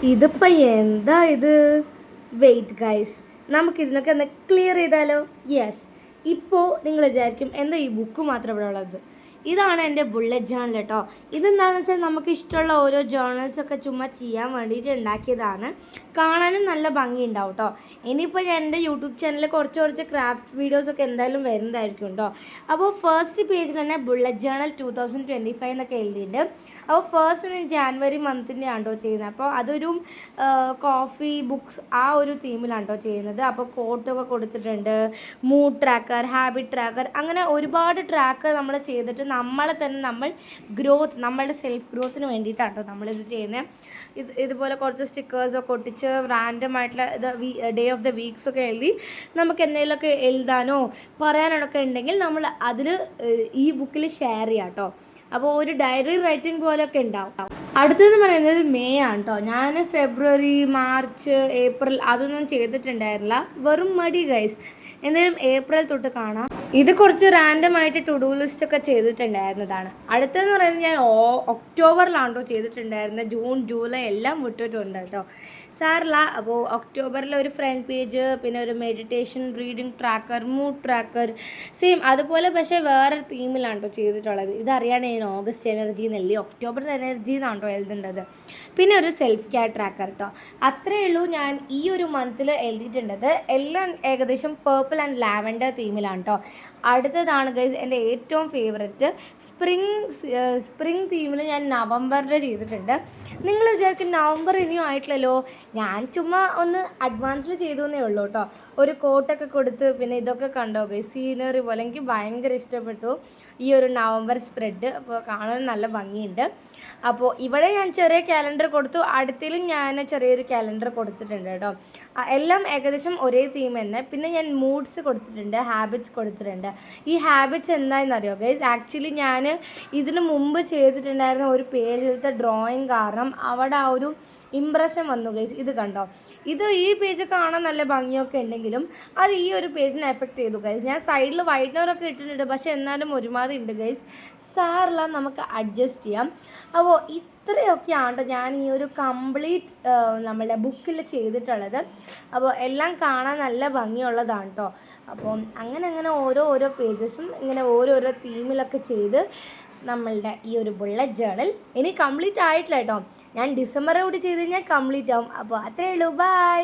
ഇതിപ്പോൾ എന്താ ഇത്? വെയിറ്റ് ഗൈസ്, നമുക്കിതിനൊക്കെ ഒന്ന് ക്ലിയർ ചെയ്താലോ? യെസ്. ഇപ്പോൾ നിങ്ങൾ വിചാരിക്കും എന്താ ഈ ബുക്ക് മാത്രം ഇവിടെ ഉള്ളത്? ഇതാണ് എൻ്റെ ബുള്ളറ്റ് ജേണൽ കേട്ടോ. ഇതെന്താണെന്ന് വെച്ചാൽ നമുക്ക് ഇഷ്ടമുള്ള ഓരോ ജേണൽസൊക്കെ ചുമ്മാ ചെയ്യാൻ വേണ്ടിയിട്ട് ഉണ്ടാക്കിയതാണ്. കാണാനും നല്ല ഭംഗി ഉണ്ടാവും കേട്ടോ. ഇനിയിപ്പോൾ ഞാൻ എൻ്റെ യൂട്യൂബ് ചാനലിൽ കുറച്ച് ക്രാഫ്റ്റ് വീഡിയോസൊക്കെ എന്തായാലും വരുന്നതായിരിക്കും കേട്ടോ. അപ്പോൾ ഫസ്റ്റ് പേജിൽ തന്നെ ബുള്ളറ്റ് ജേണൽ 2025 എന്നൊക്കെ എഴുതിയിട്ടുണ്ട്. അപ്പോൾ ഫസ്റ്റ് ഞാൻ ജാനുവരി മന്തിൻ്റെ ആണ്ടോ ചെയ്യുന്നത്. അപ്പോൾ അതൊരു കോഫി ബുക്സ് ആ ഒരു തീമിലാണ് കേട്ടോ ചെയ്യുന്നത്. അപ്പോൾ കോട്ടൊക്കെ കൊടുത്തിട്ടുണ്ട്, മൂഡ് ട്രാക്കർ, ഹാബിറ്റ് ട്രാക്കർ, അങ്ങനെ ഒരുപാട് ട്രാക്കർ നമ്മൾ ചെയ്തിട്ട് നമ്മളെ തന്നെ നമ്മളുടെ സെൽഫ് ഗ്രോത്തിന് വേണ്ടിയിട്ടാണ് കേട്ടോ നമ്മളിത് ചെയ്യുന്നത്. ഇതുപോലെ കുറച്ച് സ്റ്റിക്കേഴ്സൊക്കെ ഒട്ടിച്ച് റാൻഡം ആയിട്ടുള്ള ഡേ ഓഫ് ദ വീക്സൊക്കെ എഴുതി നമുക്ക് എന്തെങ്കിലുമൊക്കെ എഴുതാനോ പറയാനൊക്കെ ഉണ്ടെങ്കിൽ നമ്മൾ അതിൽ ഈ ബുക്കിൽ ഷെയർ ചെയ്യാം കേട്ടോ. അപ്പോൾ ഒരു ഡയറി റൈറ്റിംഗ് പോലെയൊക്കെ ഉണ്ടാവും. അടുത്തതെന്ന് പറയുന്നത് മെയ് ആണ് കേട്ടോ. ഞാൻ ഫെബ്രുവരി, മാർച്ച്, ഏപ്രിൽ അതൊന്നും ചെയ്തിട്ടുണ്ടായിരുന്നില്ല. വെറും മടി ഗൈസ്. എന്തായാലും ഏപ്രിൽ തൊട്ട് കാണാം. ഇത് കുറച്ച് റാൻഡം ആയിട്ട് ടു ഡു ലിസ്റ്റ് ഒക്കെ ചെയ്തിട്ടുണ്ടായിരുന്നതാണ്. അടുത്തതെന്ന് പറയുന്നത് ഞാൻ ഒക്ടോബറിലാണോ ചെയ്തിട്ടുണ്ടായിരുന്നത്. ജൂൺ, ജൂലൈ എല്ലാം വിട്ടിട്ടുണ്ട് കേട്ടോ. സാറില്ല. അപ്പോൾ ഒക്ടോബറിൽ ഒരു ഫ്രണ്ട് പേജ്, പിന്നെ ഒരു meditation, reading tracker, mood tracker, same അതുപോലെ പക്ഷേ വേറെ തീമിലാണ് കേട്ടോ ചെയ്തിട്ടുള്ളത്. ഇതറിയാണ് ഞാൻ ഓഗസ്റ്റ് എനർജി എന്നല്ലേ ഒക്ടോബർ എനർജി എന്നാണ് കേട്ടോ എഴുതേണ്ടത്. പിന്നെ ഒരു സെൽഫ് കെയർ ട്രാക്കർ കേട്ടോ. അത്രയേ ഉള്ളൂ ഞാൻ ഈ ഒരു മന്തിൽ എഴുതിയിട്ടുണ്ടത്. എല്ലാം ഏകദേശം പേർപ്പിൾ ആൻഡ് ലാവൻഡർ തീമിലാണ് കേട്ടോ. അടുത്തതാണ് ഗൈസ് എൻ്റെ ഏറ്റവും ഫേവററ്റ് സ്പ്രിങ് തീമിൽ ഞാൻ നവംബറിൽ ചെയ്തിട്ടുണ്ട്. നിങ്ങൾ വിചാരിക്കും നവംബർ ഇനിയും ആയിട്ടില്ലല്ലോ. ഞാൻ ചുമ്മാ ഒന്ന് അഡ്വാൻസിൽ ചെയ്തു എന്നേ ഉള്ളൂ കേട്ടോ. ഒരു കോട്ടൊക്കെ കൊടുത്ത് പിന്നെ ഇതൊക്കെ കണ്ടോ ഗൈസ്, സീനറി പോലെ. എനിക്ക് ഭയങ്കര ഇഷ്ടപ്പെട്ടു ഈ ഒരു നവംബർ സ്പ്രെഡ്. അപ്പോൾ കാണാൻ നല്ല ഭംഗിയുണ്ട്. അപ്പോൾ ഇവിടെ ഞാൻ ചെറിയ ക്യാലണ്ടർ കൊടുത്തു, അടുത്തതിലും ഞാൻ ചെറിയൊരു ക്യാലണ്ടർ കൊടുത്തിട്ടുണ്ട് കേട്ടോ. എല്ലാം ഏകദേശം ഒരേ തീം തന്നെ. പിന്നെ ഞാൻ മൂഡ്സ് കൊടുത്തിട്ടുണ്ട്, ഹാബിറ്റ്സ് കൊടുത്തിട്ടുണ്ട്. ഈ ഹാബിറ്റ്സ് എന്താണെന്നറിയോ ഗൈസ്, ആക്ച്വലി ഞാൻ ഇതിന് മുമ്പ് ചെയ്തിട്ടുണ്ടായിരുന്ന ഒരു പേജിലത്തെ ഡ്രോയിങ് കാരണം അവിടെ ആ ഒരു ഇമ്പ്രഷൻ വന്നു ഗൈസ്. ഇത് കണ്ടോ, ഈ പേജ് കാണാൻ നല്ല ഭംഗിയൊക്കെ ഉണ്ടെങ്കിലും അത് ഈ ഒരു പേജിനെ എഫക്റ്റ് ചെയ്തു ഗൈസ്. ഞാൻ സൈഡിൽ വൈറ്റ്നറൊക്കെ ഇട്ടിട്ടുണ്ട്, പക്ഷേ എന്നാലും ഒരുമാതിരി ഉണ്ട് ഗൈസ്. സാറില്ല, നമുക്ക് അഡ്ജസ്റ്റ് ചെയ്യാം. അപ്പോൾ ഇത്രയൊക്കെയാണ് ഞാൻ ഈ ഒരു കംപ്ലീറ്റ് നമ്മളുടെ ബുക്കിൽ ചെയ്തിട്ടുള്ളത്. അപ്പോൾ എല്ലാം കാണാൻ നല്ല ഭംഗിയുള്ളതാണ് കേട്ടോ. അപ്പം അങ്ങനെ ഓരോ പേജസും ഇങ്ങനെ ഓരോരോ തീമിലൊക്കെ ചെയ്ത് നമ്മളുടെ ഈ ഒരു ബുള്ളറ്റ് ജേണൽ ഇനി കംപ്ലീറ്റ് ആയിട്ടില്ല കേട്ടോ. ഞാൻ ഡിസംബർ കൂടി ചെയ്ത് കഴിഞ്ഞാൽ കംപ്ലീറ്റ് ആവും. അപ്പോൾ അത്രയേ ഉള്ളൂ. ബൈ.